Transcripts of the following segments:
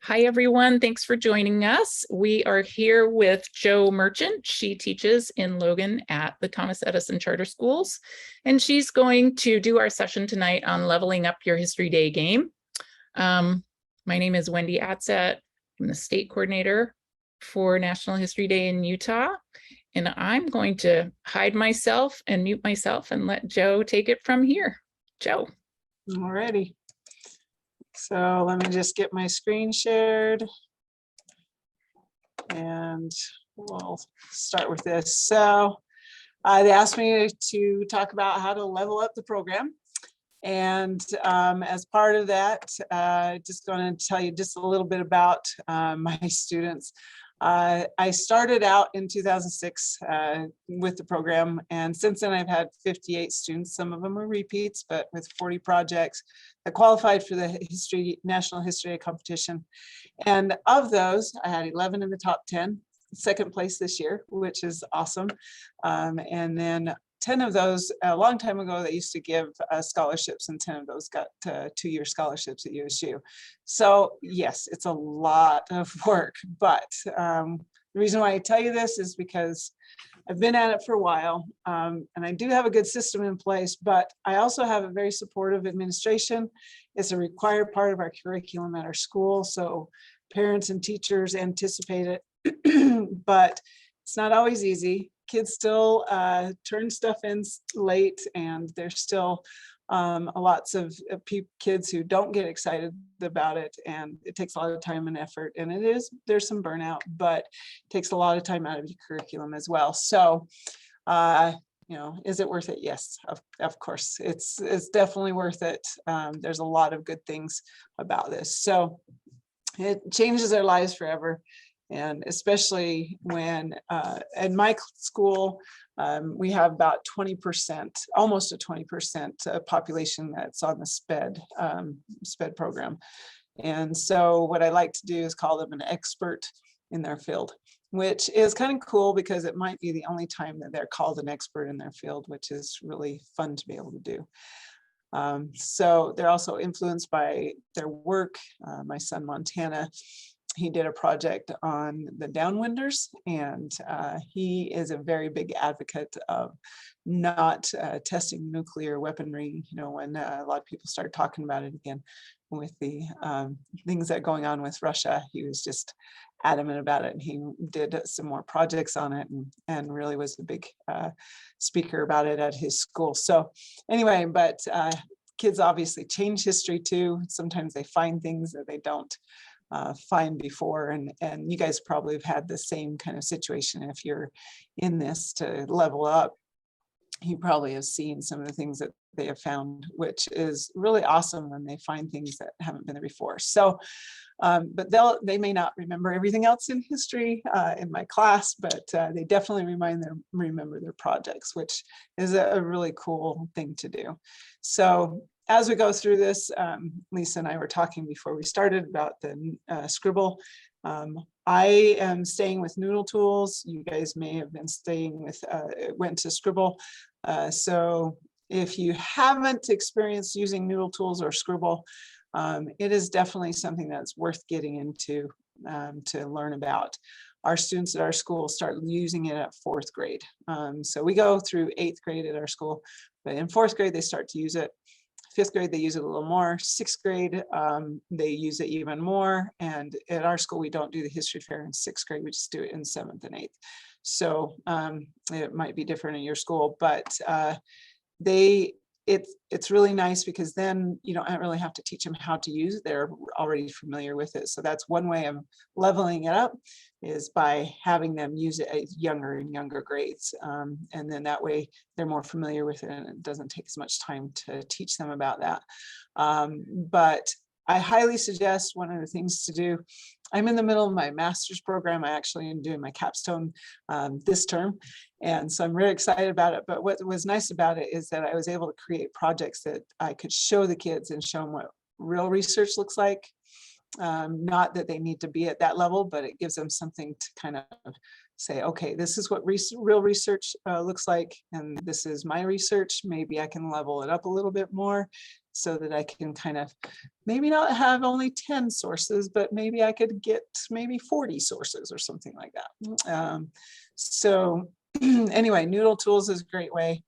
Hi, everyone. Thanks for joining us. We are here with Jo Merchant. She teaches in Logan at the Thomas Edison Charter Schools, and she's going to do our session tonight on leveling up your History Day game. My name is Wendy Atzett. I'm the state coordinator for National History Day in Utah, and I'm going to hide myself and mute myself and let Jo take it from here. Jo. Alrighty. So let me just get my screen shared and we'll start with this. So they asked me to talk about how to level up the program. And as part of that, just going to tell you just a little bit about my students. I started out in 2006 with the program, and since then I've had 58 students. Some of them are repeats, but with 40 projects. I qualified for the National History Day competition, and of those, I had 11 in the top 10, second place this year, which is awesome. And then 10 of those, a long time ago, they used to give scholarships, and 10 of those got 2-year scholarships at USU. So yes, it's a lot of work, but the reason why I tell you this is because I've been at it for a while, and I do have a good system in place, but I also have a very supportive administration. It's a required part of our curriculum at our school, so parents and teachers anticipate it, but it's not always easy. Kids still turn stuff in late, and there's still lots of kids who don't get excited about it, and it takes a lot of time and effort, and there's some burnout, but it takes a lot of time out of your curriculum as well. So is it worth it? Yes, of course, it's definitely worth it. There's a lot of good things about this, so it changes their lives forever. And especially when in my school, we have about 20%, almost a 20% population that's on the SPED program. And so what I like to do is call them an expert in their field, which is kind of cool because it might be the only time that they're called an expert in their field, which is really fun to be able to do. So they're also influenced by their work. My son, Montana, he did a project on the downwinders, and he is a very big advocate of not testing nuclear weaponry. When a lot of people started talking about it again with the things that are going on with Russia, he was just adamant about it. And he did some more projects on it, and really was a big speaker about it at his school. So anyway, but kids obviously change history too. Sometimes they find things that they don't find before, and you guys probably have had the same kind of situation. If you're in this to level up, you probably have seen some of the things that they have found, which is really awesome when they find things that haven't been there before. So but they may not remember everything else in history in my class, but they definitely remember their projects, which is a really cool thing to do. So as we go through this, Lisa and I were talking before we started about the Scribble. I am staying with Noodle Tools. You guys may have been staying with, went to Scribble. So if you haven't experienced using Noodle Tools or Scribble, it is definitely something that's worth getting into to learn about. Our students at our school start using it at 4th grade. So we go through 8th grade at our school, but in 4th grade, they start to use it. 5th grade, they use it a little more. 6th grade, they use it even more. And at our school, we don't do the history fair in 6th grade. We just do it in 7th and 8th. So it might be different in your school, but it's really nice because then you don't really have to teach them how to use it. They're already familiar with it. So that's one way of leveling it up, is by having them use it at younger and younger grades. And then that way they're more familiar with it, and it doesn't take as much time to teach them about that. But I highly suggest, one of the things to do, I'm in the middle of my master's program. I actually am doing my capstone this term. And so I'm really excited about it. But what was nice about it is that I was able to create projects that I could show the kids and show them what real research looks like. Not that they need to be at that level, but it gives them something to kind of say, okay, this is what real research looks like, and this is my research. Maybe I can level it up a little bit more. so that I can kind of maybe not have only 10 sources, but maybe I could get maybe 40 sources or something like that. So anyway, Noodle Tools is a great way.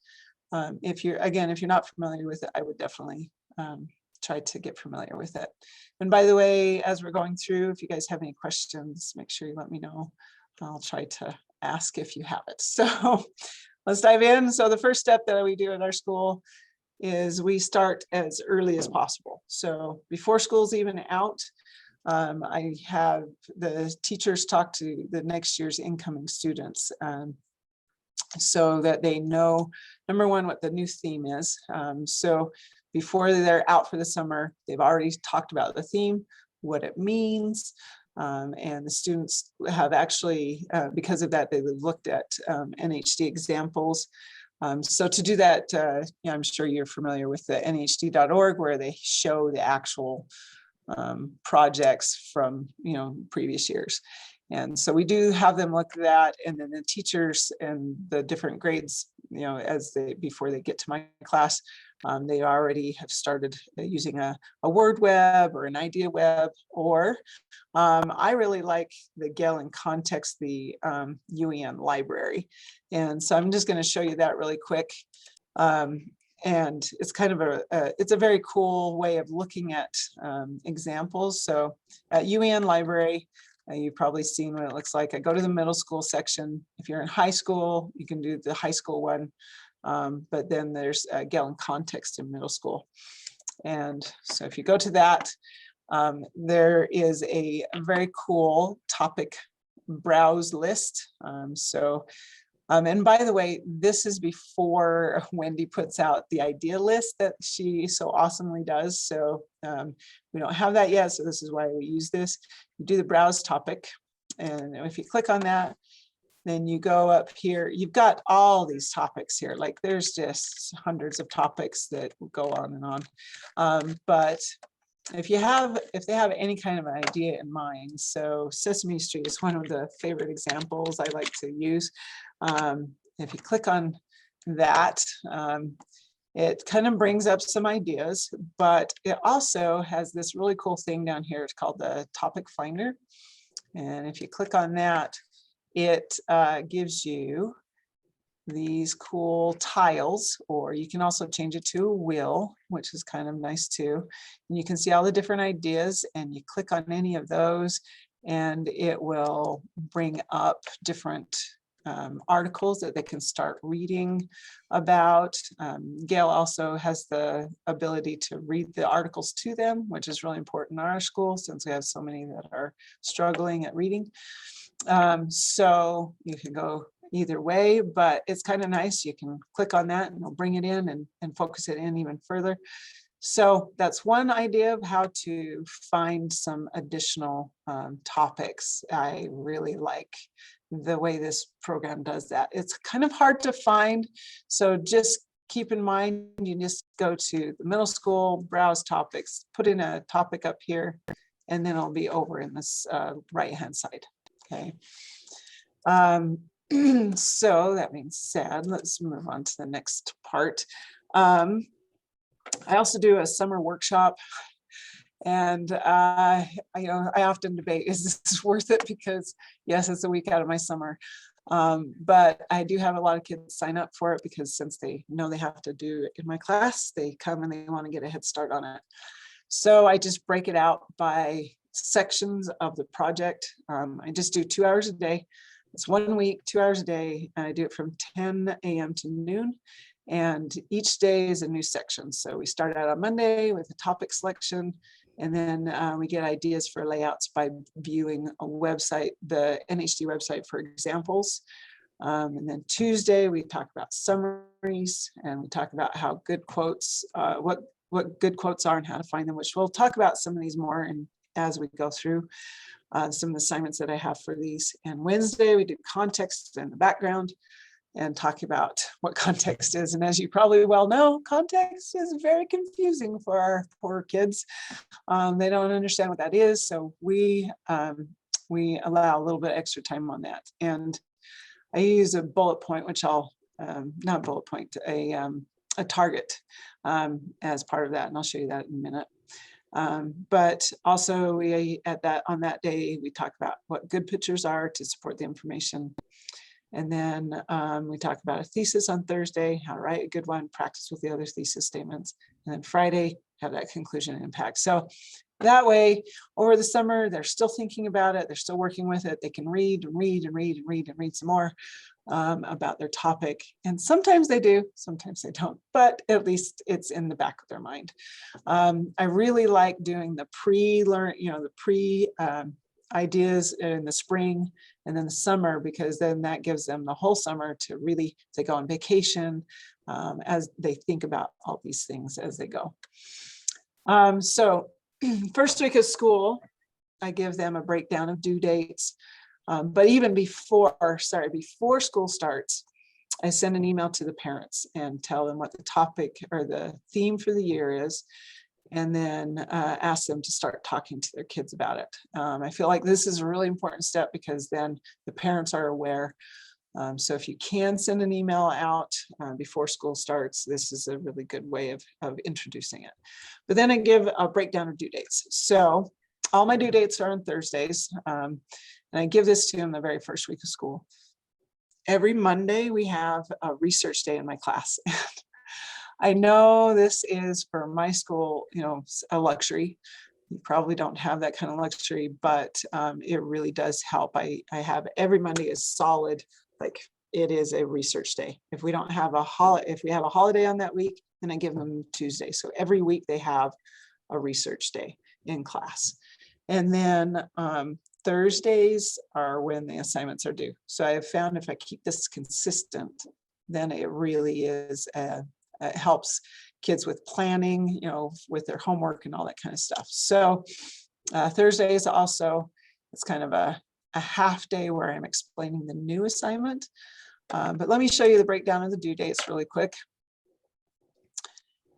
If you're not familiar with it, I would definitely try to get familiar with it. And by the way, as we're going through, if you guys have any questions, make sure you let me know. I'll try to ask if you have it. So let's dive in. So the first step that we do at our school is we start as early as possible. So before school's even out, I have the teachers talk to the next year's incoming students so that they know, number one, what the new theme is. So before they're out for the summer, they've already talked about the theme, what it means. And the students have actually, because of that, they've looked at NHD examples. So to do that, I'm sure you're familiar with the NHD.org, where they show the actual projects from previous years. And so we do have them look at that, and then the teachers and the different grades, before they get to my class, they already have started using a word web or an idea web, or I really like the Gale in Context, the UEN library. And so I'm just going to show you that really quick. And it's kind of it's a very cool way of looking at examples. So at UEN library, you've probably seen what it looks like. I go to the middle school section. If you're in high school, you can do the high school one. But then there's Gale in Context in middle school. And so if you go to that, there is a very cool topic browse list. And by the way, this is before Wendy puts out the idea list that she so awesomely does. So we don't have that yet. So this is why we use this. You do the browse topic. And if you click on that, then you go up here, you've got all these topics here. Like there's just hundreds of topics that will go on and on. But if they have any kind of an idea in mind, so Sesame Street is one of the favorite examples I like to use. If you click on that, it kind of brings up some ideas, but it also has this really cool thing down here. It's called the topic finder. And if you click on that, it gives you these cool tiles, or you can also change it to a wheel, which is kind of nice too. And you can see all the different ideas, and you click on any of those and it will bring up different articles that they can start reading about. Gail also has the ability to read the articles to them, which is really important in our school since we have so many that are struggling at reading. So you can go either way, but it's kind of nice. You can click on that and it'll bring it in and focus it in even further. So that's one idea of how to find some additional topics. I really like the way this program does that. It's kind of hard to find, so just keep in mind, you just go to the middle school, browse topics, put in a topic up here, and then it'll be over in this right hand side. Okay. So that being said, let's move on to the next part. I also do a summer workshop, and I often debate, is this worth it? Because yes, it's a week out of my summer, but I do have a lot of kids sign up for it because since they know they have to do it in my class, they come and they want to get a head start on it. So I just break it out by sections of the project. I just do 2 hours a day. It's 1 week, 2 hours a day. And I do it from 10 a.m. to noon. And each day is a new section. So we start out on Monday with a topic selection, and then we get ideas for layouts by viewing a website, the NHD website for examples. And then Tuesday, we talk about summaries, and we talk about how good quotes, what good quotes are and how to find them, which we'll talk about some of these more as we go through some of the assignments that I have for these. And Wednesday, we do context and the background and talk about what context is. And as you probably well know, context is very confusing for our poor kids. They don't understand what that is. So we allow a little bit extra time on that. And I use a bullet point, which I'll, not bullet point, a a target as part of that, and I'll show you that in a minute. But also on that day, we talk about what good pictures are to support the information. And then we talk about a thesis on Thursday, how to write a good one, practice with the other thesis statements. And then Friday, have that conclusion and impact. So that way, over the summer, they're still thinking about it. They're still working with it. They can read and read and read and read and read some more about their topic. And sometimes they do, sometimes they don't, but at least it's in the back of their mind. I really like doing the ideas in the spring and then the summer, because then that gives them the whole summer to really, they go on vacation as they think about all these things as they go. So first week of school, I give them a breakdown of due dates. But even before school starts, I send an email to the parents and tell them what the topic or the theme for the year is, and then ask them to start talking to their kids about it. I feel like this is a really important step because then the parents are aware. So if you can send an email out before school starts, this is a really good way of introducing it. But then I give a breakdown of due dates. So all my due dates are on Thursdays. And I give this to them the very first week of school. Every Monday, we have a research day in my class. I know this is for my school, a luxury. You probably don't have that kind of luxury, but it really does help. I have every Monday is solid, like it is a research day. If we don't have if we have a holiday on that week, then I give them Tuesday. So every week they have a research day in class. And then Thursdays are when the assignments are due. So I have found if I keep this consistent, then it really is, it helps kids with planning, with their homework and all that kind of stuff. So Thursdays also, it's kind of a half day where I'm explaining the new assignment. But let me show you the breakdown of the due dates really quick.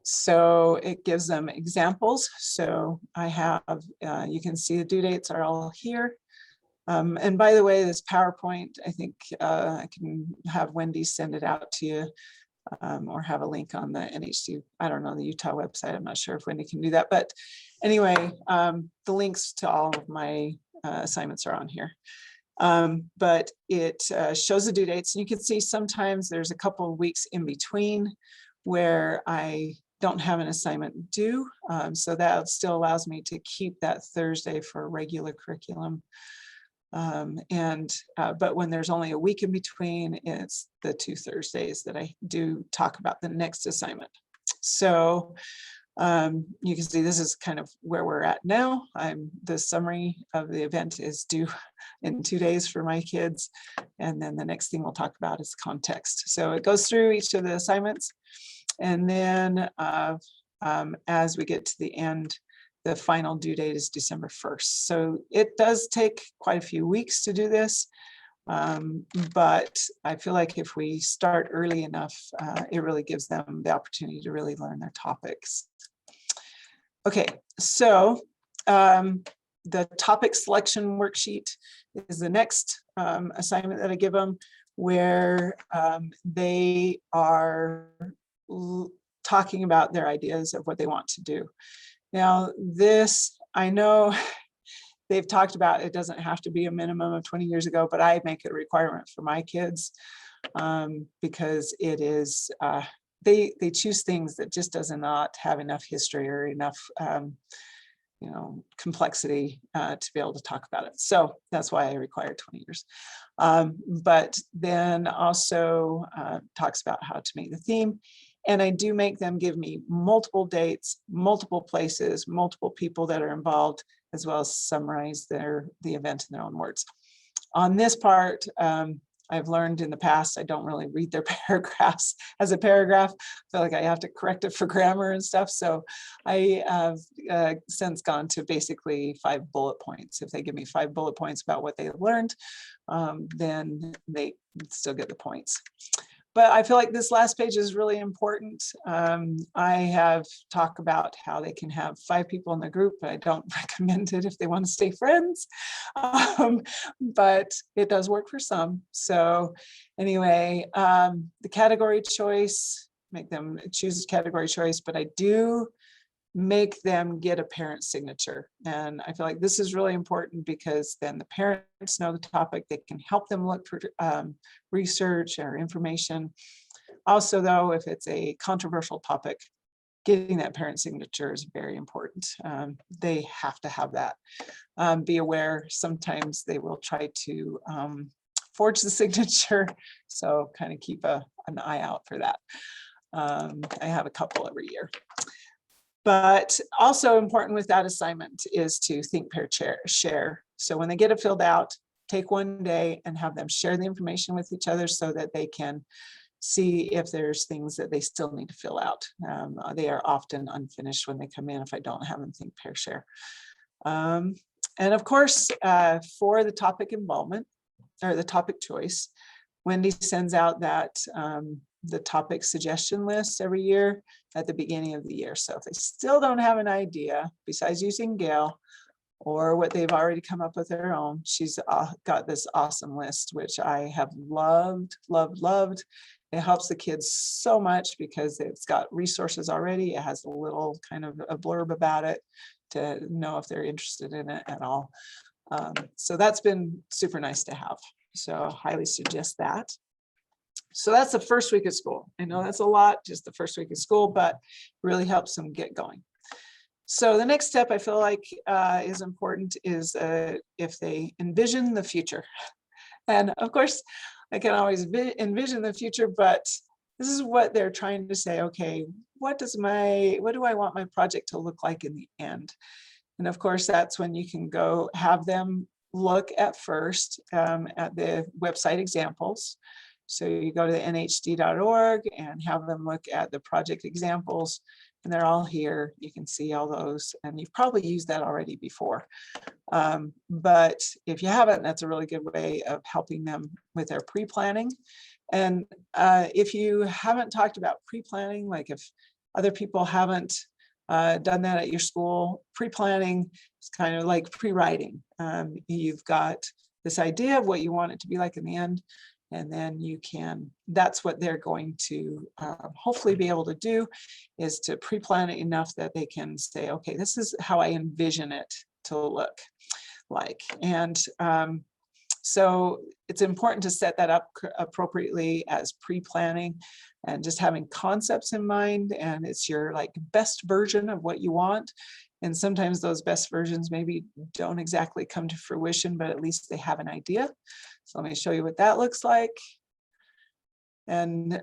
So it gives them examples. So I have, you can see the due dates are all here. And by the way, this PowerPoint, I think I can have Wendy send it out to you or have a link on the NHD, I don't know, the Utah website. I'm not sure if Wendy can do that. But anyway, the links to all of my assignments are on here. But it shows the due dates. And you can see sometimes there's a couple of weeks in between where I don't have an assignment due. So that still allows me to keep that Thursday for regular curriculum. But when there's only a week in between, it's the 2 Thursdays that I do talk about the next assignment. So you can see this is kind of where we're at now. The summary of the event is due in 2 days for my kids. And then the next thing we'll talk about is context. So it goes through each of the assignments. And then as we get to the end, the final due date is December 1st. So it does take quite a few weeks to do this. But I feel like if we start early enough, it really gives them the opportunity to really learn their topics. Okay, so the topic selection worksheet is the next assignment that I give them, where they are talking about their ideas of what they want to do. Now this, I know they've talked about it doesn't have to be a minimum of 20 years ago, but I make it a requirement for my kids because it is, they choose things that just does not have enough history or enough complexity to be able to talk about it. So that's why I require 20 years. But then also talks about how to make the theme. And I do make them give me multiple dates, multiple places, multiple people that are involved, as well as summarize the event in their own words. On this part, I've learned in the past, I don't really read their paragraphs as a paragraph. I feel like I have to correct it for grammar and stuff. So I have since gone to basically 5 bullet points. If they give me 5 bullet points about what they learned, then they still get the points. But I feel like this last page is really important. I have talked about how they can have 5 people in the group, but I don't recommend it if they want to stay friends. But it does work for some. So anyway, the category choice, make them choose category choice, but I do make them get a parent signature. And I feel like this is really important because then the parents know the topic, they can help them look for research or information. Also though, if it's a controversial topic, getting that parent signature is very important. They have to have that. Be aware, sometimes they will try to forge the signature. So kind of keep an eye out for that. I have a couple every year. But also important with that assignment is to think, pair, share. So when they get it filled out, take one day and have them share the information with each other so that they can see if there's things that they still need to fill out. They are often unfinished when they come in if I don't have them think, pair, share. And of course, for the topic involvement or the topic choice, Wendy sends out that the topic suggestion list every year at the beginning of the year. So if they still don't have an idea, besides using Gale or what they've already come up with their own, she's got this awesome list, which I have loved, loved, loved. It helps the kids so much because it's got resources already. It has a little kind of a blurb about it to know if they're interested in it at all. So that's been super nice to have. So I highly suggest that. So that's the first week of school. I know that's a lot, just the first week of school, but really helps them get going. So the next step I feel like is important is if they envision the future. And of course, I can always envision the future, but this is what they're trying to say. Okay, what do I want my project to look like in the end? And of course, that's when you can go have them look at first at the website examples. So you go to the nhd.org and have them look at the project examples, and they're all here. You can see all those, and you've probably used that already before. But if you haven't, that's a really good way of helping them with their pre-planning. And if you haven't talked about pre-planning, like if other people haven't done that at your school, pre-planning is kind of like pre-writing. You've got this idea of what you want it to be like in the end, and then you can, that's what they're going to hopefully be able to do, is to pre-plan it enough that they can say, okay, this is how I envision it to look like. And so it's important to set that up appropriately as pre-planning and just having concepts in mind, and it's your like best version of what you want. And sometimes those best versions maybe don't exactly come to fruition, but at least they have an idea. So let me show you what that looks like. And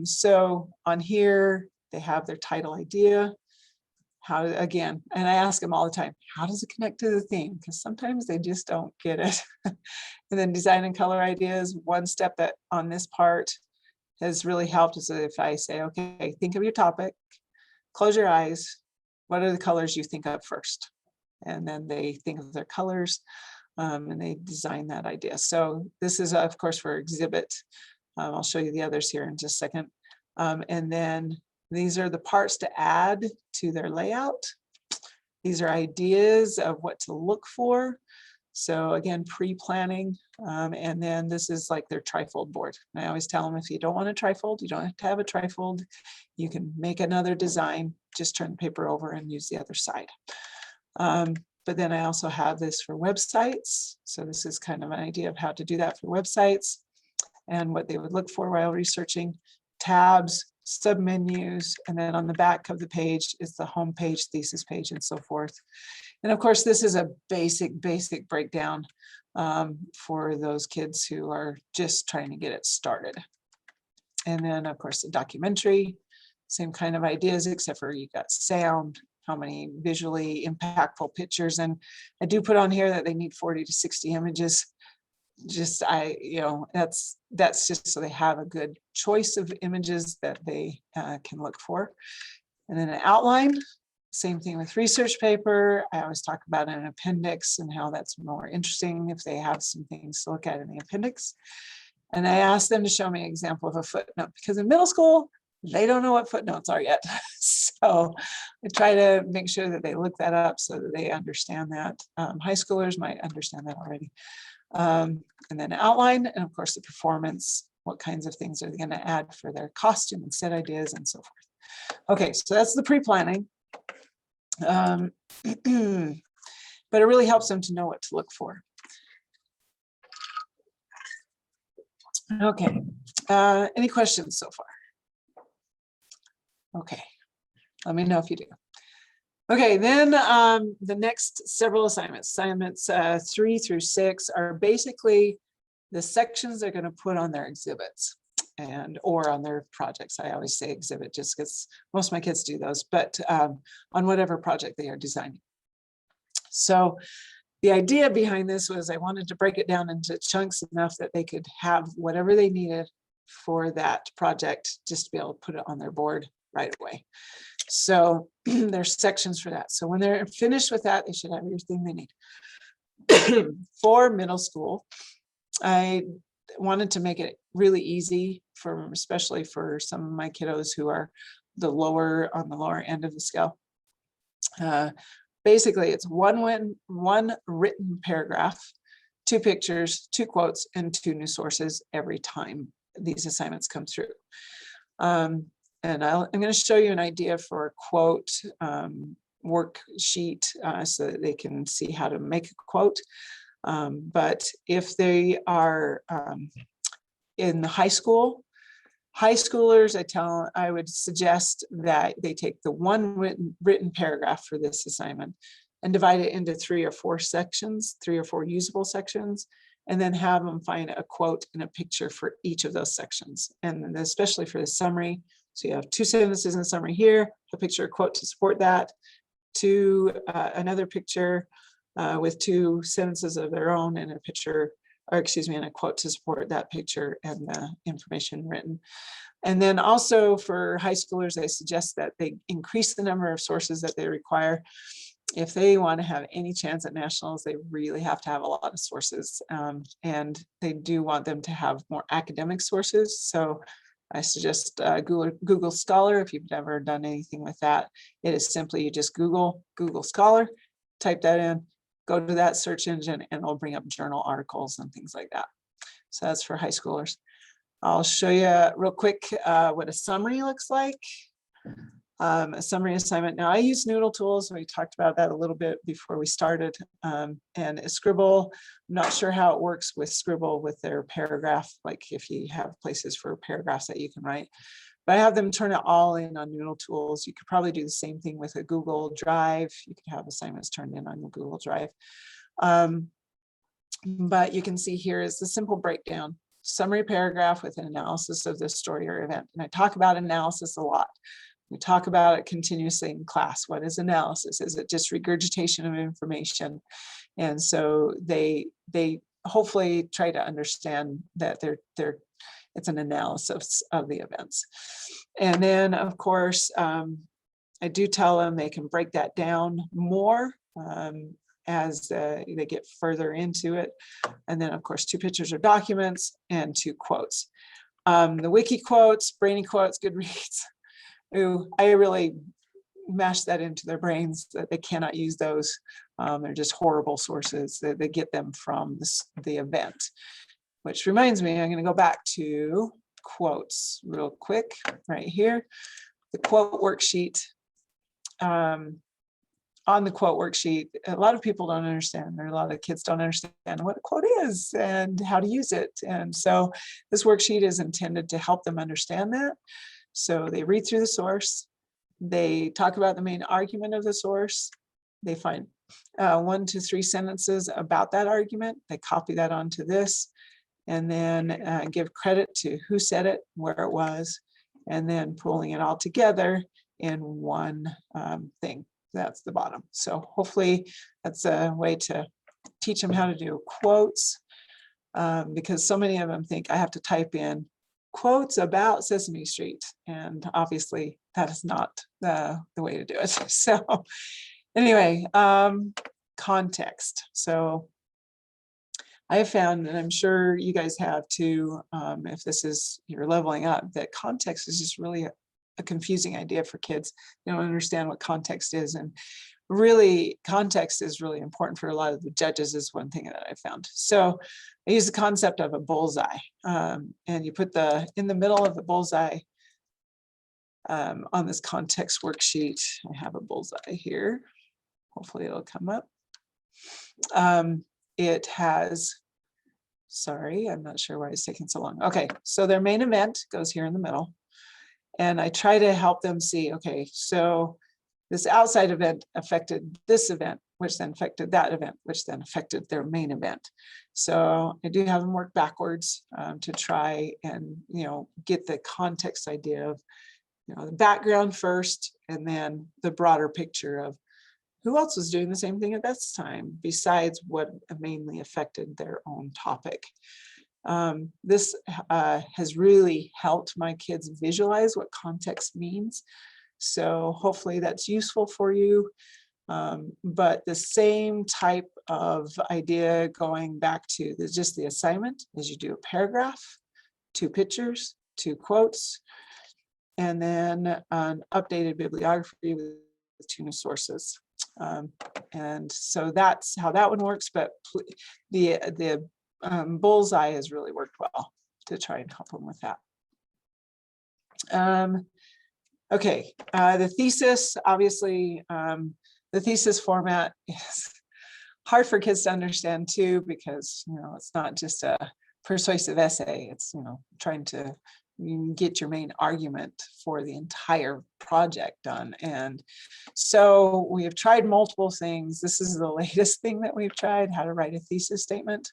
so on here, they have their title idea. How, again, and I ask them all the time, how does it connect to the theme? Because sometimes they just don't get it. And then design and color ideas. One step that on this part has really helped is if I say, okay, think of your topic, close your eyes. What are the colors you think of first? And then they think of their colors and they design that idea. So this is, of course, for exhibit. I'll show you the others here in just a second. And then these are the parts to add to their layout. These are ideas of what to look for. So again, pre-planning. And then this is like their trifold board. I always tell them, if you don't want a trifold, you don't have to have a trifold. You can make another design, just turn the paper over and use the other side. But then I also have this for websites. So this is kind of an idea of how to do that for websites and what they would look for while researching. Tabs, submenus, and then on the back of the page is the home page, thesis page, and so forth. And of course, this is a basic breakdown for those kids who are just trying to get it started. And then of course, the documentary, same kind of ideas, except for you got sound, how many visually impactful pictures. And I do put on here that they need 40 to 60 images. Just that's just so they have a good choice of images that they can look for. And then an outline, same thing with research paper. I always talk about an appendix and how that's more interesting if they have some things to look at in the appendix. And I asked them to show me an example of a footnote, because in middle school they don't know what footnotes are yet. So I try to make sure that they look that up so that they understand that. High schoolers might understand that already. And then outline, and of course the performance what kinds of things are they going to add for their costume and set ideas and so forth. Okay, so that's the pre-planning. But it really helps them to know what to look for. Okay, any questions so far? Okay, let me know if you do. Okay, then the next several assignments 3 through 6 are basically the sections they're going to put on their exhibits or on their projects. I always say exhibit just because most of my kids do those, but on whatever project they are designing. So the idea behind this was I wanted to break it down into chunks enough that they could have whatever they needed for that project, just to be able to put it on their board right away. So there's sections for that. So when they're finished with that, they should have everything they need. For middle school, I wanted to make it really easy for, especially for some of my kiddos who are on the lower end of the scale. Basically, it's one written paragraph, 2 pictures, 2 quotes, and 2 new sources every time these assignments come through. And I'm going to show you an idea for a quote worksheet so that they can see how to make a quote. But if they are in the high schoolers, I would suggest that they take the one written paragraph for this assignment and divide it into 3 or 4 sections, 3 or 4 usable sections, and then have them find a quote and a picture for each of those sections. And especially for the summary, so you have 2 sentences in the summary here, a picture, a quote to support that, another picture with 2 sentences of their own and a picture, or excuse me, and a quote to support that picture and the information written. And then also for high schoolers, I suggest that they increase the number of sources that they require. If they want to have any chance at nationals, they really have to have a lot of sources. And they do want them to have more academic sources. So I suggest Google Scholar. If you've never done anything with that, it is simply you just Google Scholar, type that in, go to that search engine, and it'll bring up journal articles and things like that. So that's for high schoolers. I'll show you real quick what a summary looks like. A summary assignment. Now I use Noodle Tools. We talked about that a little bit before we started. And Scribble, I'm not sure how it works with Scribble with their paragraph, like if you have places for paragraphs that you can write. But I have them turn it all in on Noodle Tools. You could probably do the same thing with a Google Drive. You could have assignments turned in on the Google Drive. But you can see here is the simple breakdown. Summary paragraph with an analysis of the story or event. And I talk about analysis a lot. We talk about it continuously in class. What is analysis? Is it just regurgitation of information? And so they hopefully try to understand that it's an analysis of the events. And then of course, I do tell them they can break that down more as they get further into it. And then of course, 2 pictures or documents and 2 quotes. The wiki quotes, brainy quotes, Goodreads. Ooh, I really mashed that into their brains that they cannot use those. They're just horrible sources. They get them from the event. Which reminds me, I'm going to go back to quotes real quick right here. The quote worksheet. On the quote worksheet, a lot of people don't understand, or a lot of kids don't understand what a quote is and how to use it. And so this worksheet is intended to help them understand that. So they read through the source, they talk about the main argument of the source, they find 1 to 3 sentences about that argument, they copy that onto this, and then give credit to who said it, where it was, and then pulling it all together in one thing. That's the bottom. So hopefully that's a way to teach them how to do quotes, because so many of them think I have to type in quotes about Sesame Street, and obviously that is not the way to do it. So anyway, context. So I have found, and I'm sure you guys have too, if this is you're leveling up, that context is just really a confusing idea for kids. They don't understand what context is. And really context is really important for a lot of the judges is one thing that I found. So I use the concept of a bullseye, and you put in the middle of the bullseye on this context worksheet. I have a bullseye here. Hopefully it'll come up. It has, sorry, I'm not sure why it's taking so long. Okay, so their main event goes here in the middle. And I try to help them see, okay, so this outside event affected this event, which then affected that event, which then affected their main event. So I do have them work backwards to try and, get the context idea of, the background first, and then the broader picture of who else was doing the same thing at this time, besides what mainly affected their own topic. This has really helped my kids visualize what context means. So hopefully that's useful for you. But the same type of idea going back to just the assignment is you do a paragraph, 2 pictures, 2 quotes, and then an updated bibliography with 2 new sources. And so that's how that one works. But the bullseye has really worked well to try and help them with that. Okay, the thesis, obviously, the thesis format is hard for kids to understand too, because, it's not just a persuasive essay, it's, trying to get your main argument for the entire project done. And so we have tried multiple things. This is the latest thing that we've tried, how to write a thesis statement,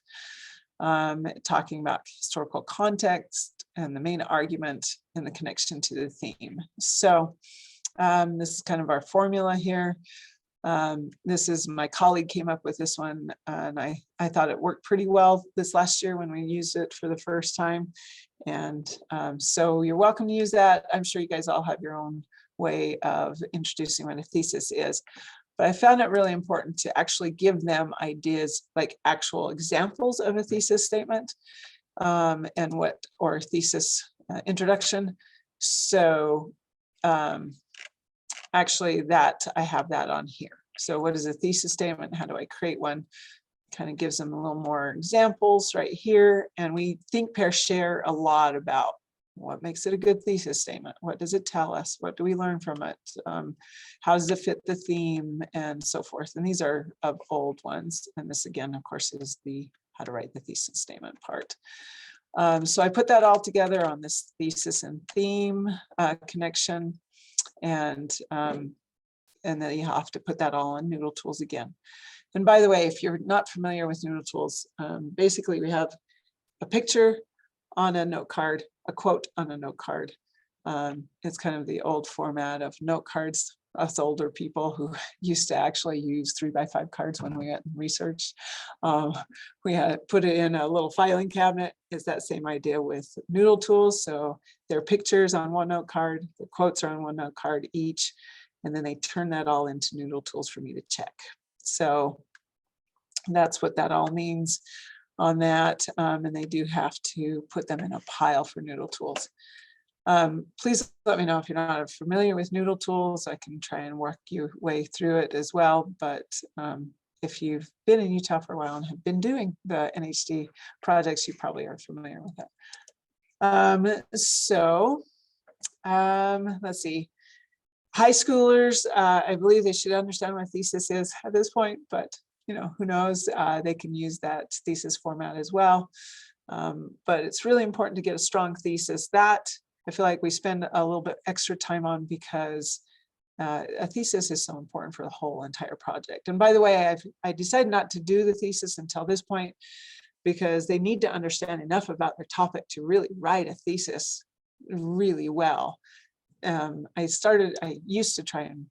talking about historical context and the main argument and the connection to the theme. So this is kind of our formula here. This is my colleague came up with this one, and I thought it worked pretty well this last year when we used it for the first time. And so you're welcome to use that. I'm sure you guys all have your own way of introducing what a thesis is. But I found it really important to actually give them ideas, like actual examples of a thesis statement or thesis introduction. So actually I have that on here. So what is a thesis statement? How do I create one? Kind of gives them a little more examples right here. And we think, pair, share a lot about what makes it a good thesis statement. What does it tell us? What do we learn from it? How does it fit the theme, and so forth? And these are of old ones. And this again, of course, is the how to write the thesis statement part. So I put that all together on this thesis and theme connection. And then you have to put that all on Noodle Tools again. And by the way, if you're not familiar with Noodle Tools, basically we have a picture on a note card, a quote on a note card. It's kind of the old format of note cards. Us older people who used to actually use 3x5 cards when we went and researched. We had put it in a little filing cabinet. It's that same idea with Noodle Tools. So there are pictures on one note card, the quotes are on one note card each, and then they turn that all into Noodle Tools for me to check. So that's what that all means on that. And they do have to put them in a pile for Noodle Tools. Please let me know if you're not familiar with Noodle Tools. I can try and work your way through it as well. But if you've been in Utah for a while and have been doing the NHD projects, you probably are familiar with that. Let's see. High schoolers, I believe they should understand what thesis is at this point, but who knows, they can use that thesis format as well. But it's really important to get a strong thesis. That I feel like we spend a little bit extra time on because a thesis is so important for the whole entire project. And by the way, I decided not to do the thesis until this point because they need to understand enough about their topic to really write a thesis really well. I used to try and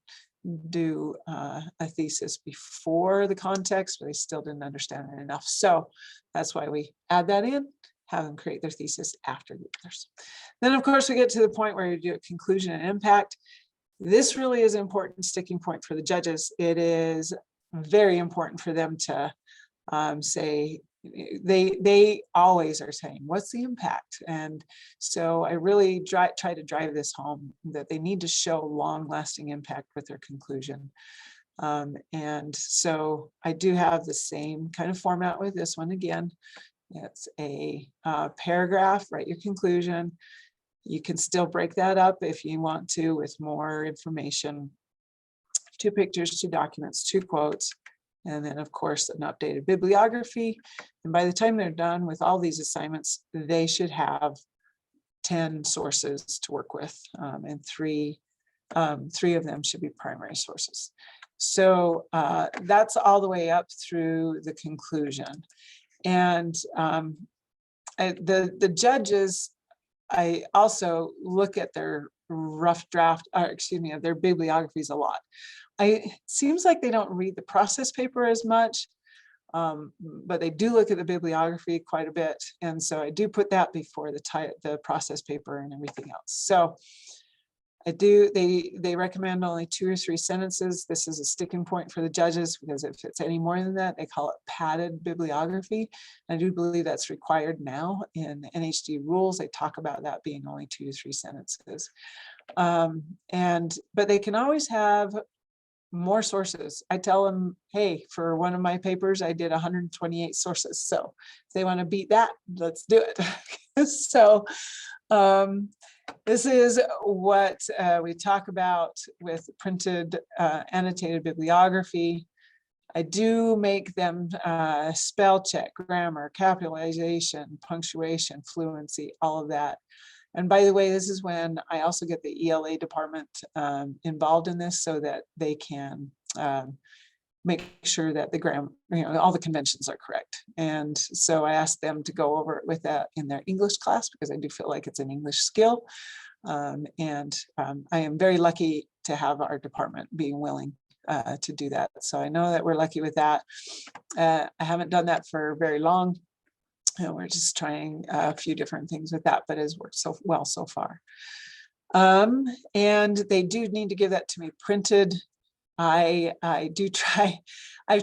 do a thesis before the context, but they still didn't understand it enough. So that's why we add that in, have them create their thesis after the others. Then of course we get to the point where you do a conclusion and impact. This really is an important sticking point for the judges. It is very important for them to say, they always are saying, what's the impact? And so I really try to drive this home that they need to show long-lasting impact with their conclusion. And so I do have the same kind of format with this one again. It's a paragraph, write your conclusion. You can still break that up if you want to with more information. 2 pictures, 2 documents, 2 quotes, and then of course an updated bibliography. And by the time they're done with all these assignments, they should have 10 sources to work with, and 3 of them should be primary sources. So that's all the way up through the conclusion. And the judges, I also look at their rough draft, of their bibliographies a lot. It seems like they don't read the process paper as much, but they do look at the bibliography quite a bit. And so I do put that before the process paper and everything else. So they recommend only 2 or 3 sentences. This is a sticking point for the judges, because if it's any more than that, they call it padded bibliography. I do believe that's required now in NHD rules. They talk about that being only 2 to 3 sentences. But they can always have more sources. I tell them, hey, for one of my papers, I did 128 sources. So if they want to beat that, let's do it. So this is what we talk about with printed annotated bibliography. I do make them spell check, grammar, capitalization, punctuation, fluency, all of that. And by the way, this is when I also get the ELA department involved in this, so that they can make sure that the grammar, all the conventions are correct. And so I asked them to go over it with that in their English class, because I do feel like it's an English skill. I am very lucky to have our department being willing to do that. So I know that we're lucky with that. I haven't done that for very long. We're just trying a few different things with that, but it has worked so well so far. And they do need to give that to me printed. I've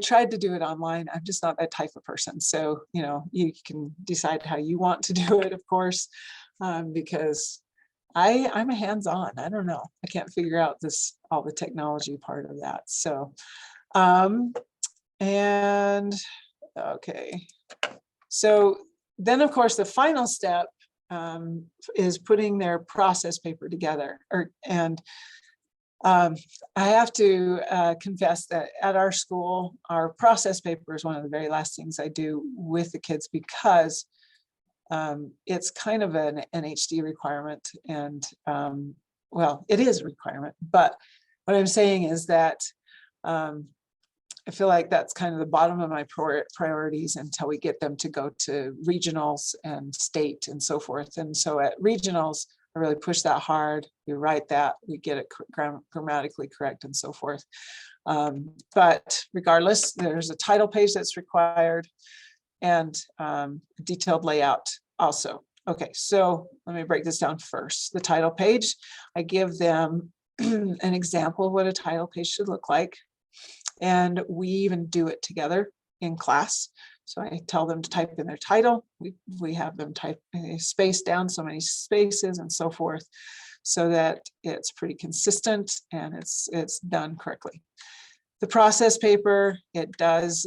tried to do it online. I'm just not that type of person. So, you can decide how you want to do it, of course, because I'm a hands-on. I don't know. I can't figure out all the technology part of that. So, okay. So then, of course, the final step is putting their process paper together. I have to confess that at our school, our process paper is one of the very last things I do with the kids, because it's kind of an NHD requirement. And well, it is a requirement, but what I'm saying is that I feel like that's kind of the bottom of my priorities until we get them to go to regionals and state and so forth. And so at regionals, I really push that hard. We write that, we get it grammatically correct and so forth. But regardless, there's a title page that's required, and a detailed layout also. Okay, so let me break this down first. The title page, I give them an example of what a title page should look like. And we even do it together in class. So I tell them to type in their title. We have them type a space down, so many spaces and so forth, so that it's pretty consistent and it's done correctly. The process paper, it does,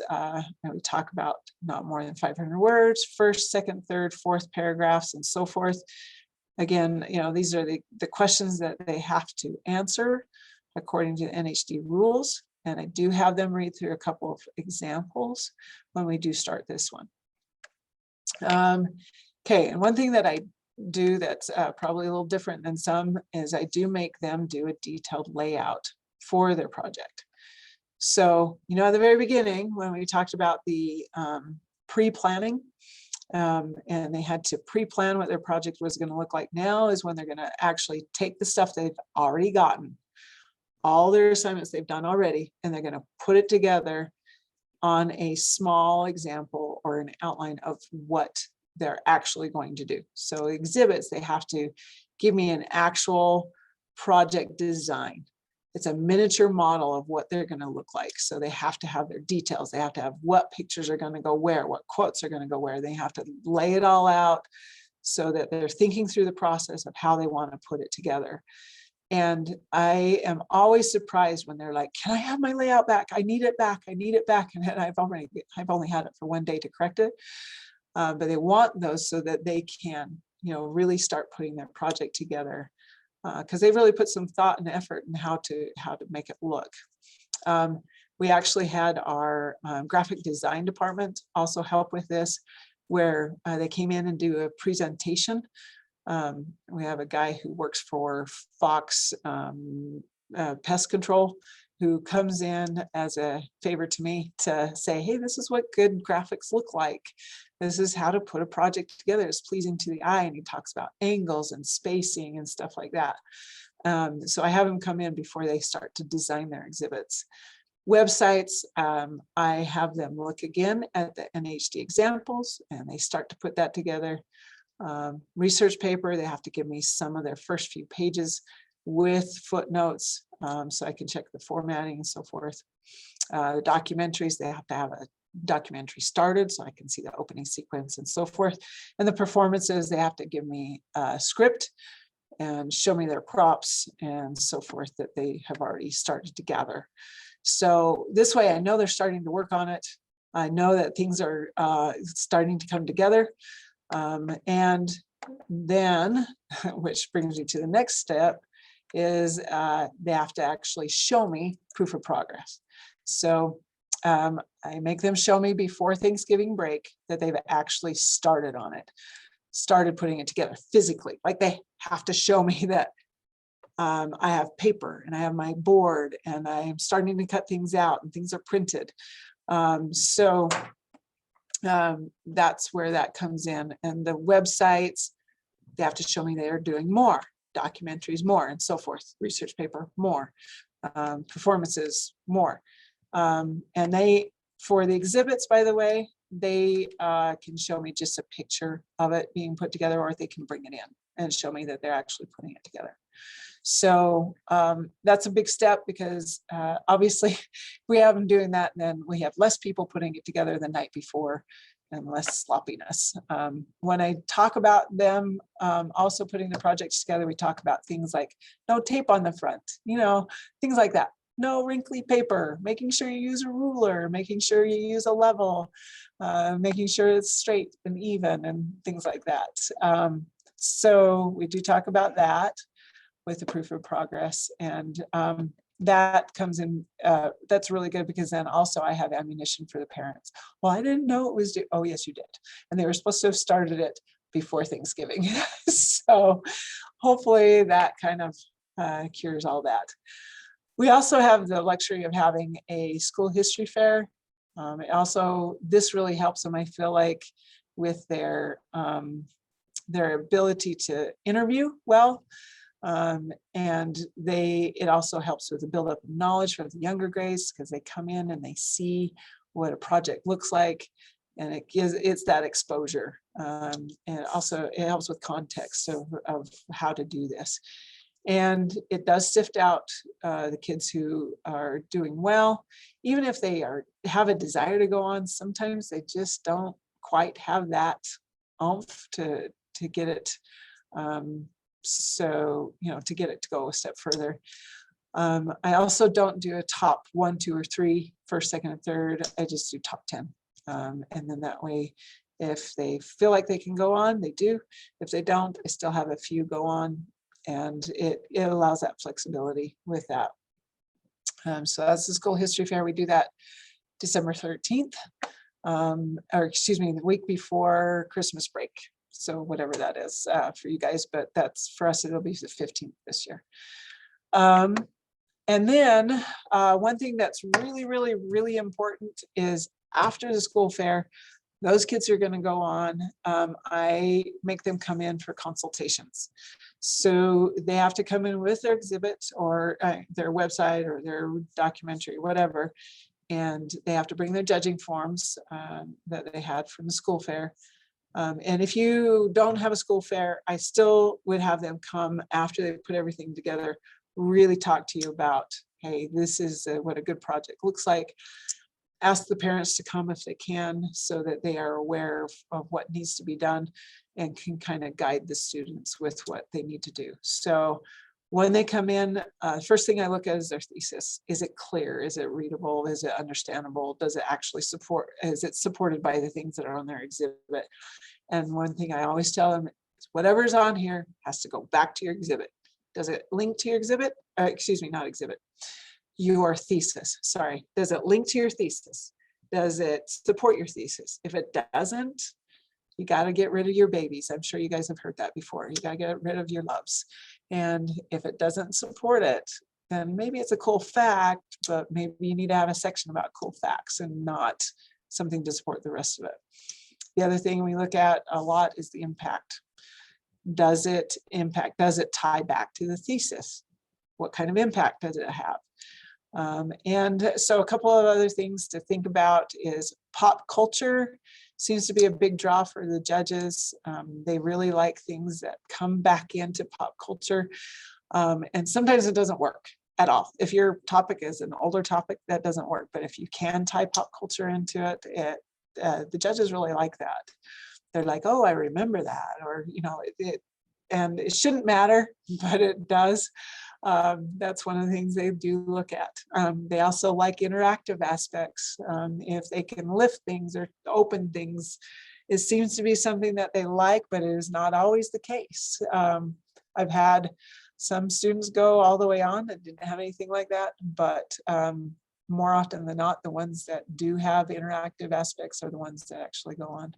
we talk about not more than 500 words, first, second, third, fourth paragraphs and so forth. Again, these are the questions that they have to answer according to the NHD rules. And I do have them read through a couple of examples when we do start this one. Okay, and one thing that I do that's probably a little different than some is I do make them do a detailed layout for their project. So, at the very beginning, when we talked about the pre-planning, and they had to pre-plan what their project was going to look like, now is when they're going to actually take the stuff they've already gotten, all their assignments they've done already, and they're going to put it together on a small example or an outline of what they're actually going to do. So exhibits, they have to give me an actual project design. It's a miniature model of what they're going to look like. So they have to have their details. They have to have what pictures are going to go where, what quotes are going to go where. They have to lay it all out so that they're thinking through the process of how they want to put it together. And I am always surprised when they're like, can I have my layout back? I need it back. I need it back. And I've only had it for one day to correct it. But they want those so that they can, really start putting their project together, because they've really put some thought and effort in how to make it look. We actually had our graphic design department also help with this, where they came in and do a presentation. We have a guy who works for Fox Pest Control, who comes in as a favor to me to say, hey, this is what good graphics look like. This is how to put a project together. It's pleasing to the eye. And he talks about angles and spacing and stuff like that. So I have him come in before they start to design their exhibits. Websites, I have them look again at the NHD examples, and they start to put that together. Research paper, they have to give me some of their first few pages with footnotes, so I can check the formatting and so forth. The documentaries, they have to have a documentary started so I can see the opening sequence and so forth. And the performances, they have to give me a script and show me their props and so forth that they have already started to gather. So this way I know they're starting to work on it. I know that things are starting to come together. And then, which brings me to the next step, is they have to actually show me proof of progress. So I make them show me before Thanksgiving break that they've actually started on it, started putting it together physically. Like they have to show me that I have paper and I have my board and I'm starting to cut things out and things are printed. So that's where that comes in. And the websites, they have to show me they're doing more, documentaries more, and so forth, research paper more, performances more. And they, for the exhibits, by the way, they can show me just a picture of it being put together, or they can bring it in and show me that they're actually putting it together. So that's a big step, because obviously we have them doing that, and then we have less people putting it together the night before and less sloppiness. When I talk about them also putting the projects together, we talk about things like no tape on the front, things like that. No wrinkly paper, making sure you use a ruler, making sure you use a level, making sure it's straight and even and things like that. So we do talk about that with the proof of progress, and that comes in, that's really good, because then also I have ammunition for the parents. Well, I didn't know it was due. Oh, yes, you did. And they were supposed to have started it before Thanksgiving. So hopefully that kind of cures all that. We also have the luxury of having a school history fair. This really helps them, I feel like, with their ability to interview well. And it also helps with the buildup of knowledge for the younger grades, because they come in and they see what a project looks like, and it's that exposure. And also it helps with context of how to do this. And it does sift out the kids who are doing well, even if they have a desire to go on. Sometimes they just don't quite have that oomph to get it. So, to get it to go a step further. I also don't do a top 1, 2, or 3, first, second, and third. I just do top 10. And then that way, if they feel like they can go on, they do. If they don't, I still have a few go on, and it allows that flexibility with that. So that's the school history fair. We do that December 13th, or excuse me, the week before Christmas break. So whatever that is for you guys, but that's for us, it'll be the 15th this year. And then one thing that's really, really, really important is after the school fair, those kids are going to go on. I make them come in for consultations. So they have to come in with their exhibit or their website or their documentary, whatever. And they have to bring their judging forms that they had from the school fair. And if you don't have a school fair, I still would have them come after they put everything together, really talk to you about, hey, this is what a good project looks like. Ask the parents to come if they can, so that they are aware of what needs to be done and can kind of guide the students with what they need to do. So When they come in, first thing I look at is their thesis. Is it clear? Is it readable? Is it understandable? Does it actually support, is it supported by the things that are on their exhibit? And one thing I always tell them is whatever's on here has to go back to your exhibit. Does it link to your exhibit? Excuse me, not exhibit. Your thesis, sorry. Does it link to your thesis? Does it support your thesis? If it doesn't, you got to get rid of your babies. I'm sure you guys have heard that before. You got to get rid of your loves. And if it doesn't support it, then maybe it's a cool fact, but maybe you need to have a section about cool facts and not something to support the rest of it. The other thing we look at a lot is the impact. Does it impact? Does it tie back to the thesis? What kind of impact does it have? And so a couple of other things to think about is pop culture seems to be a big draw for the judges. They really like things that come back into pop culture. And sometimes it doesn't work at all. If your topic is an older topic, that doesn't work. But if you can tie pop culture into it, the judges really like that. They're like, oh, I remember that, or, you know, and it shouldn't matter, but it does. That's one of the things they do look at. They also like interactive aspects. If they can lift things or open things, it seems to be something that they like, but it is not always the case. I've had some students go all the way on and didn't have anything like that, but more often than not, the ones that do have interactive aspects are the ones that actually go on.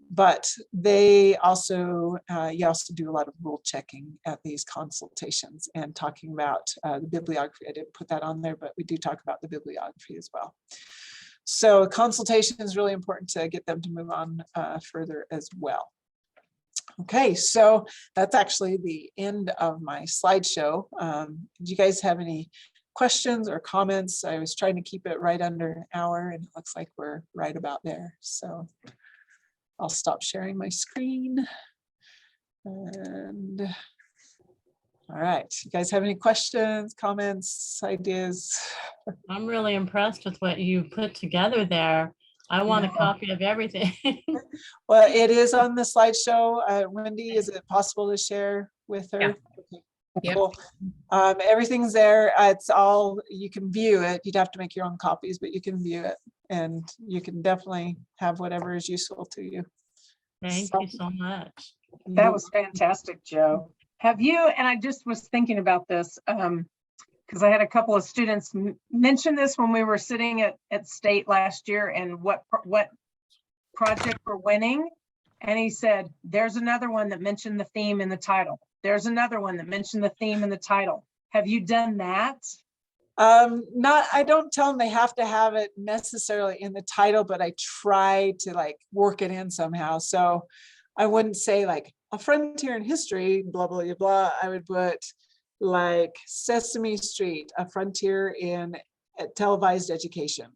But they also, you also do a lot of rule checking at these consultations and talking about the bibliography. I didn't put that on there, but we do talk about the bibliography as well. So consultation is really important to get them to move on further as well. Okay, so that's actually the end of my slideshow. Do you guys have any questions or comments? I was trying to keep it right under an hour and it looks like we're right about there. So I'll stop sharing my screen. And all right, you guys have any questions, comments, ideas? I'm really impressed with what you put together there. I want a copy of everything. Well, it is on the slideshow. Wendy, is it possible to share with her? Yeah. Okay. Yep. Cool. Everything's there. It's all, you can view it. You'd have to make your own copies, but you can view it and you can definitely have whatever is useful to you. Thank you so much. That was fantastic, Joe. Have you, and I just was thinking about this, because I had a couple of students mention this when we were sitting at state last year and what project we're winning. And he said, there's another one that mentioned the theme in the title. There's another one that mentioned the theme in the title. Have you done that? I don't tell them they have to have it necessarily in the title, but I try to like work it in somehow. So I wouldn't say like a frontier in history, blah, blah, blah, blah. I would put like Sesame Street, a frontier in televised education.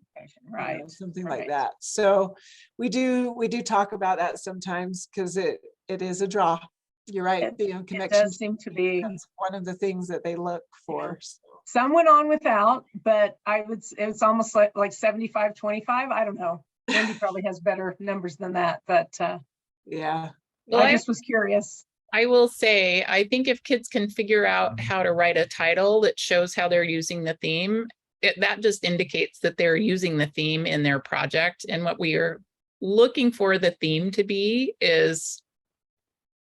Right. You know, something like that. So we do talk about that sometimes because it is a draw. You're right. The connection. It does seem to be one of the things that they look for. Yeah. Some went on without, but it's almost like 75, 25. I don't know. Wendy probably has better numbers than that, but yeah. Well, I just was curious. I will say, I think if kids can figure out how to write a title that shows how they're using the theme, that just indicates that they're using the theme in their project. And what we are looking for the theme to be is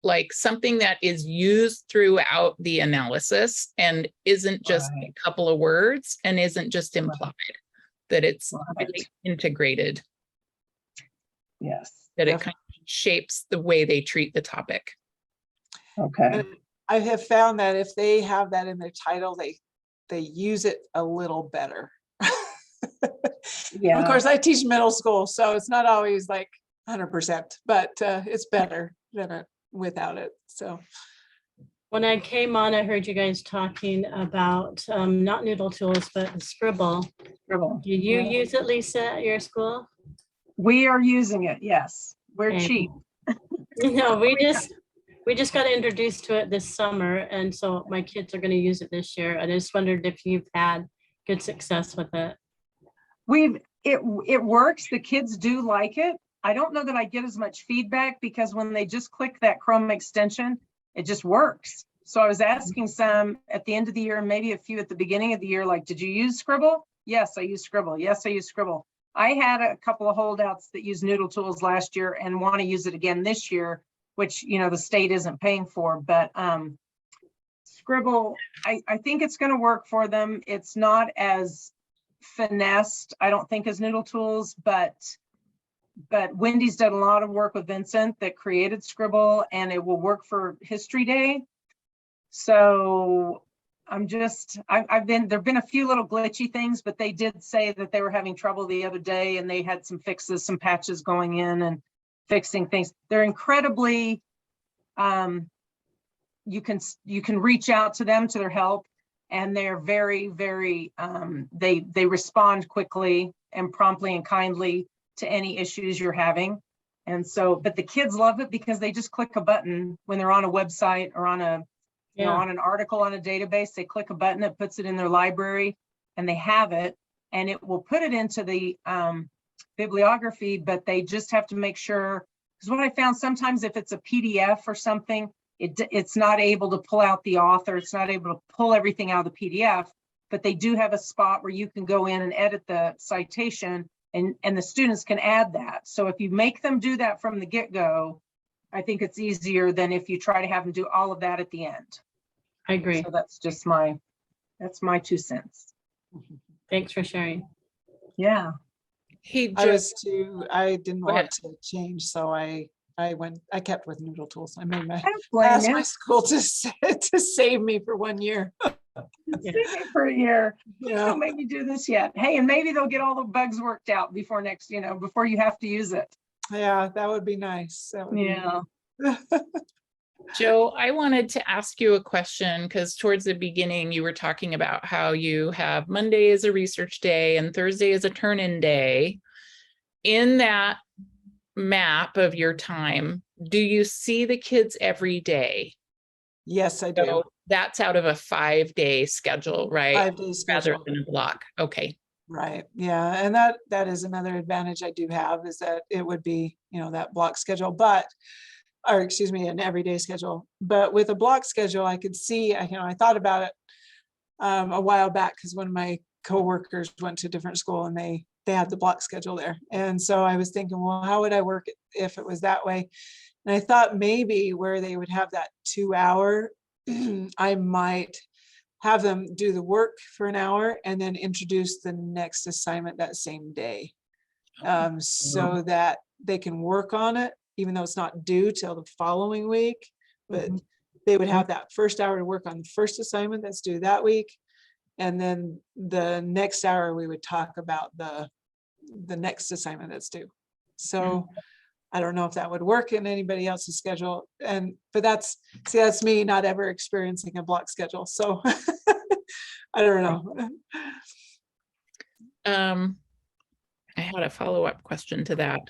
like something that is used throughout the analysis and isn't just a couple of words and isn't just implied, that it's really integrated. Yes. That it kind of shapes the way they treat the topic. Okay. And I have found that if they have that in their title, they use it a little better. Yeah. Of course, I teach middle school, so it's not always like 100%, but it's better than it without it. So When I came on, I heard you guys talking about not Noodle Tools, but Scribble. Scribble. Do you use it, Lisa, at your school? We are using it. Yes. We're cheap. No, we just got introduced to it this summer, and so my kids are going to use it this year. I just wondered if you've had good success with it. It works. The kids do like it. I don't know that I get as much feedback because when they just click that Chrome extension, it just works. So I was asking some at the end of the year, and maybe a few at the beginning of the year, like, did you use Scribble? Yes, I use Scribble. Yes, I use Scribble. I had a couple of holdouts that used Noodle Tools last year and want to use it again this year, which, you know, the state isn't paying for, but Scribble, I think it's going to work for them. It's not as finessed, I don't think, as Noodle Tools, but Wendy's done a lot of work with Vincent that created Scribble, and it will work for History Day. So there've been a few little glitchy things, but they did say that they were having trouble the other day, and they had some fixes, some patches going in and fixing things. They're incredibly, you can reach out to them, to their help, and they're very, very, they respond quickly and promptly and kindly to any issues you're having. And so, but the kids love it because they just click a button when they're on a website or on a, you know, on an article on a database. They click a button, it puts it in their library, and they have it, and it will put it into the bibliography, but they just have to make sure, because what I found, sometimes if it's a PDF or something, it's not able to pull out the author, it's not able to pull everything out of the PDF, but they do have a spot where you can go in and edit the citation, and the students can add that. So if you make them do that from the get-go, I think it's easier than if you try to have them do all of that at the end. I agree. So that's just my 2 cents. Thanks for sharing. Yeah. Hey, I Joe, I didn't Go ahead. want to change, so I kept with Noodle Tools. I made my, I don't blame asked you. my school to save me for 1 year. Save me for a year. Please Yeah. don't make me do this yet. Hey, and maybe they'll get all the bugs worked out before next, you know, before you have to use it. Yeah, that would be nice. That would be Yeah. Joe, I wanted to ask you a question because towards the beginning you were talking about how you have Monday as a research day and Thursday as a turn-in day. In that map of your time, do you see the kids every day? Yes, I do. So that's out of a 5-day schedule, right? 5-day Rather schedule. than a block. Okay. Right. Yeah. And that is another advantage I do have, is that it would be, you know, that block schedule, or excuse me, an everyday schedule. But with a block schedule, I could see, you know, I thought about it a while back, because one of my coworkers went to a different school and they had the block schedule there. And so I was thinking, well, how would I work it if it was that way? And I thought maybe where they would have that 2-hour, I might have them do the work for an hour and then introduce the next assignment that same day, so that they can work on it, even though it's not due till the following week. But they would have that first hour to work on the first assignment that's due that week. And then the next hour, we would talk about the next assignment that's due. So I don't know if that would work in anybody else's schedule. But that's me not ever experiencing a block schedule. So I don't know. I had a follow-up question to that.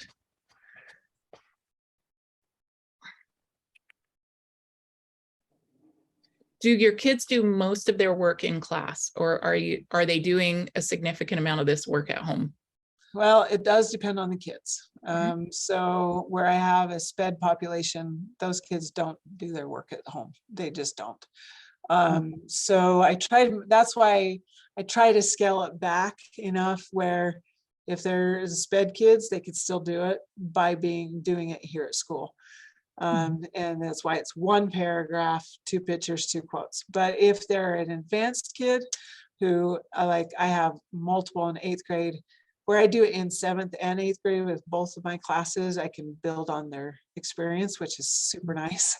Do your kids do most of their work in class, or are they doing a significant amount of this work at home? Well, it does depend on the kids. So where I have a SPED population, those kids don't do their work at home. They just don't. So that's why I try to scale it back enough where if there is SPED kids, they could still do it by doing it here at school. And that's why it's 1 paragraph, 2 pictures, 2 quotes. But if they're an advanced kid who I have multiple in 8th grade, where I do it in 7th and 8th grade with both of my classes, I can build on their experience, which is super nice.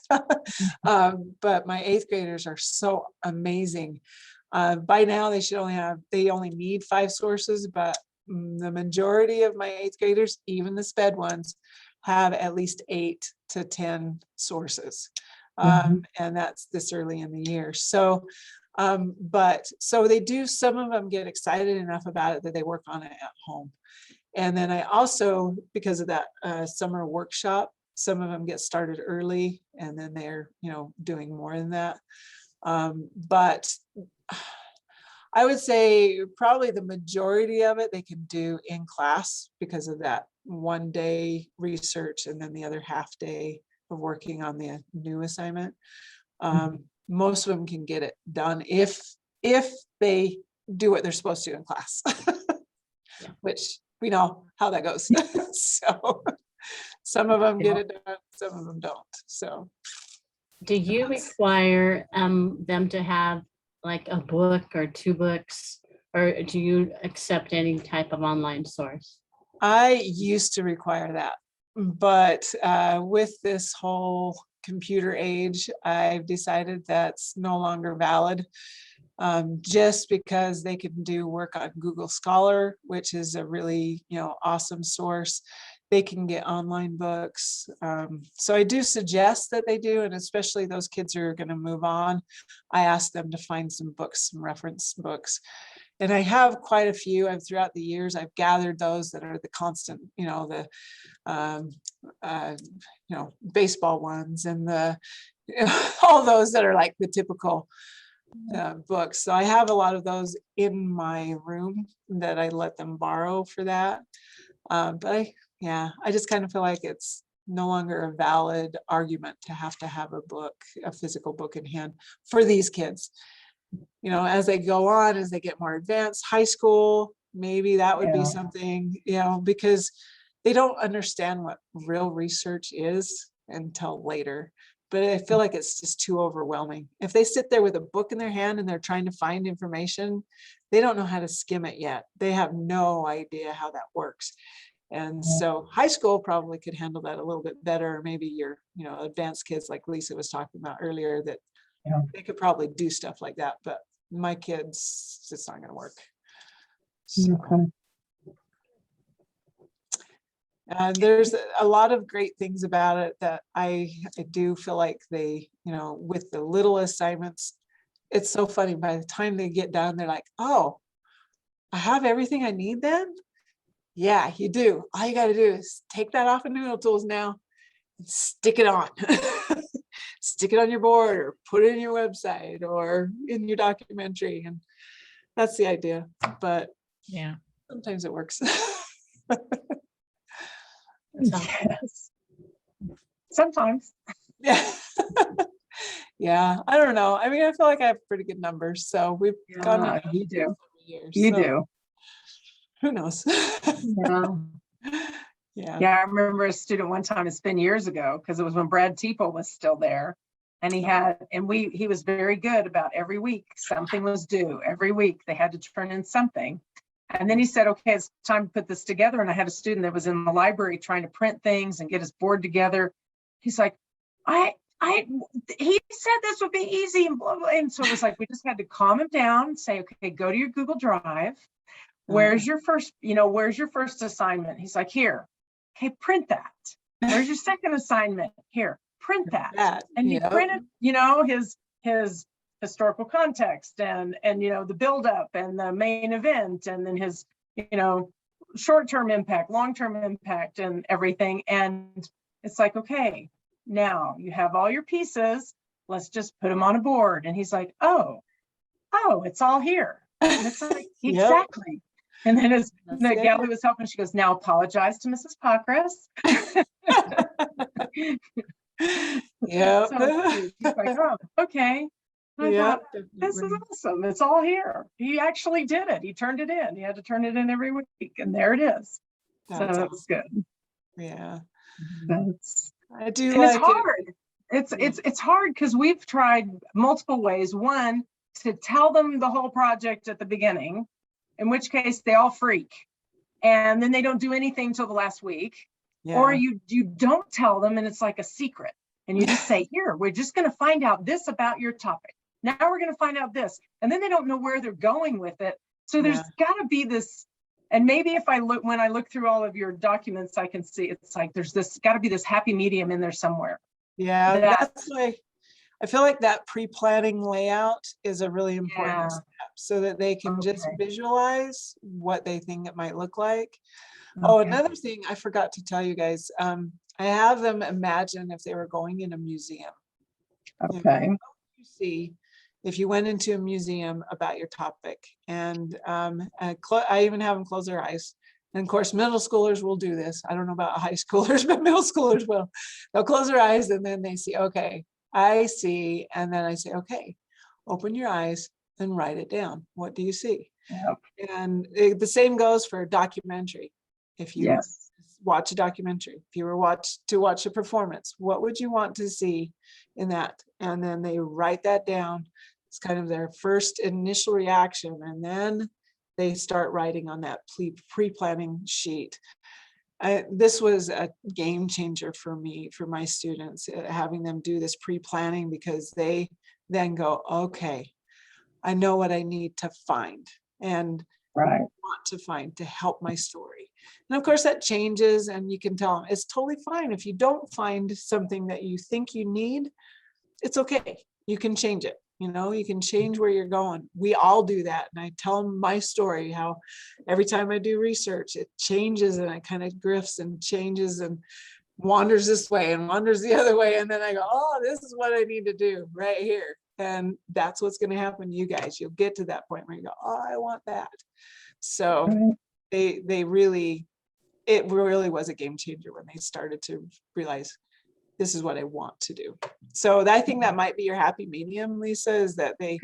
But my 8th graders are so amazing. By now they only need 5 sources, but the majority of my 8th graders, even the SPED ones, have at least 8 to 10 sources. And that's this early in the year. So so they do, some of them get excited enough about it that they work on it at home. And then I also, because of that summer workshop, some of them get started early and then they're, doing more than that. But I would say probably the majority of it they can do in class because of that 1 day research and then the other half day of working on the new assignment. most of them can get it done if they do what they're supposed to in class, which we know how that goes. So some of them get it done, some of them don't. So Do you require them to have like a book or 2 books, or do you accept any type of online source? I used to require that, but with this whole computer age, I've decided that's no longer valid. Just because they can do work on Google Scholar, which is a really, awesome source. They can get online books. So I do suggest that they do, and especially those kids who are going to move on, I ask them to find some books, some reference books. And I have quite a few, and throughout the years, I've gathered those that are the constant, baseball ones and all those that are like the typical books. So I have a lot of those in my room that I let them borrow for that. But I just kind of feel like it's no longer a valid argument to have a book, a physical book in hand for these kids. As they go on, as they get more advanced, high school, maybe that would be something, because they don't understand what real research is until later. But I feel like it's just too overwhelming. If they sit there with a book in their hand and they're trying to find information, they don't know how to skim it yet. They have no idea how that works. And so high school probably could handle that a little bit better. Maybe your, advanced kids like Lisa was talking about earlier, that they could probably do stuff like that. But my kids, it's not going to work. So. And there's a lot of great things about it that I do feel like they, with the little assignments, it's so funny. By the time they get done, they're like, oh, I have everything I need then? Yeah, you do. All you got to do is take that off of Noodle Tools now and stick it on. Stick it on your board or put it in your website or in your documentary. And that's the idea. But Yeah, sometimes it works. Yes. Sometimes. Yeah. Yeah. I don't know. I mean, I feel like I have pretty good numbers. So we've gone. You do. Years, You so do. who knows? Yeah. Yeah. I remember a student one time, it's been years ago, because it was when Brad Teeple was still there. And he was very good about every week, something was due. Every week they had to turn in something. And then he said, okay, it's time to put this together. And I had a student that was in the library trying to print things and get his board together. He's like, he said this would be easy and blah, blah. And so it was like, we just had to calm him down and say, okay, go to your Google Drive. Where's your first assignment? He's like, here, okay, print that. Where's your second assignment? Here, print that. And he printed, his historical context and the buildup and the main event, and then his short-term impact, long-term impact, and everything. And it's like, okay, now you have all your pieces, let's just put them on a board. And he's like, oh, it's all here. And it's like, exactly. And then the gal who was helping, she goes, now apologize to Mrs. Pockris. Yeah. So he's like, oh, okay. I thought, this is awesome. It's all here. He actually did it. He turned it in. He had to turn it in every week, and there it is. So that was good. Yeah. I do. And it's hard. It's hard because we've tried multiple ways. One, to tell them the whole project at the beginning, in which case they all freak, and then they don't do anything till the last week. Yeah. Or you don't tell them, and it's like a secret, and you just say, here, we're just going to find out this about your topic. Now we're going to find out this, and then they don't know where they're going with it. So there's got to be this, and maybe when I look through all of your documents, I can see it's like there's got to be this happy medium in there somewhere. Yeah, that's why I feel like that pre-planning layout is a really important step, so that they can just visualize what they think it might look like. Oh, another thing I forgot to tell you guys, I have them imagine if they were going in a museum. Okay. You see, if you went into a museum about your topic, and I even have them close their eyes. And of course, middle schoolers will do this. I don't know about high schoolers, but middle schoolers will. They'll close their eyes, and then they see, okay, I see, and then I say, okay, open your eyes and write it down. What do you see? Yep. And the same goes for a documentary. If you Yes. watch a documentary, if you were to watch a performance, what would you want to see in that? And then they write that down. It's kind of their first initial reaction, and then they start writing on that pre-planning sheet. This was a game changer for me, for my students, having them do this pre-planning, because they then go, okay, I know what I need to find and Right. want to find to help my story. And of course that changes, and you can tell them it's totally fine if you don't find something that you think you need. It's okay, you can change it. You can change where you're going. We all do that. And I tell them my story, how every time I do research, it changes and it kind of drifts and changes and wanders this way and wanders the other way. And then I go, oh, this is what I need to do right here. And that's what's going to happen to you guys. You'll get to that point where you go, oh, I want that. So Right. it really was a game changer when they started to realize, this is what I want to do. So I think that might be your happy medium, Lisa, is that they,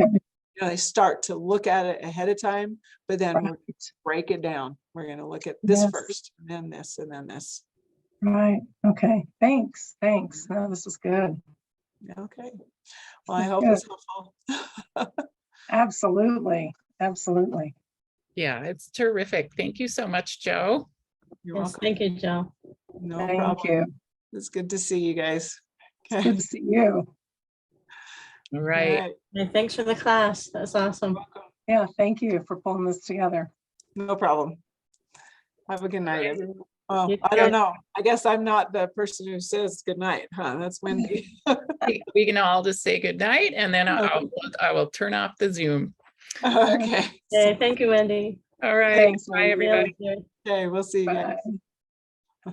they start to look at it ahead of time, but then we're going to break it down. We're going to look at this Yes. first, and then this, and then this. Right. Okay. Thanks. No, this is good. Okay. Well, I That's hope good. it's helpful. Absolutely. Yeah, it's terrific. Thank you so much, Joe. You're Yes, welcome. thank you, Joe. No Thank problem. you. It's good to see you guys. It's good to see you. All All right. right. And thanks for the class. That's awesome. Welcome. Yeah. Thank you for pulling this together. No problem. Have a good night, right. everyone. Oh, You I don't too. know. I guess I'm not the person who says good night, huh? That's Wendy. We can all just say good night, and then Okay. I will turn off the Zoom. Okay. Okay, thank you, Wendy. All right. Thanks, Bye, Wendy. everybody. Yeah, Okay, we'll see you guys. Bye.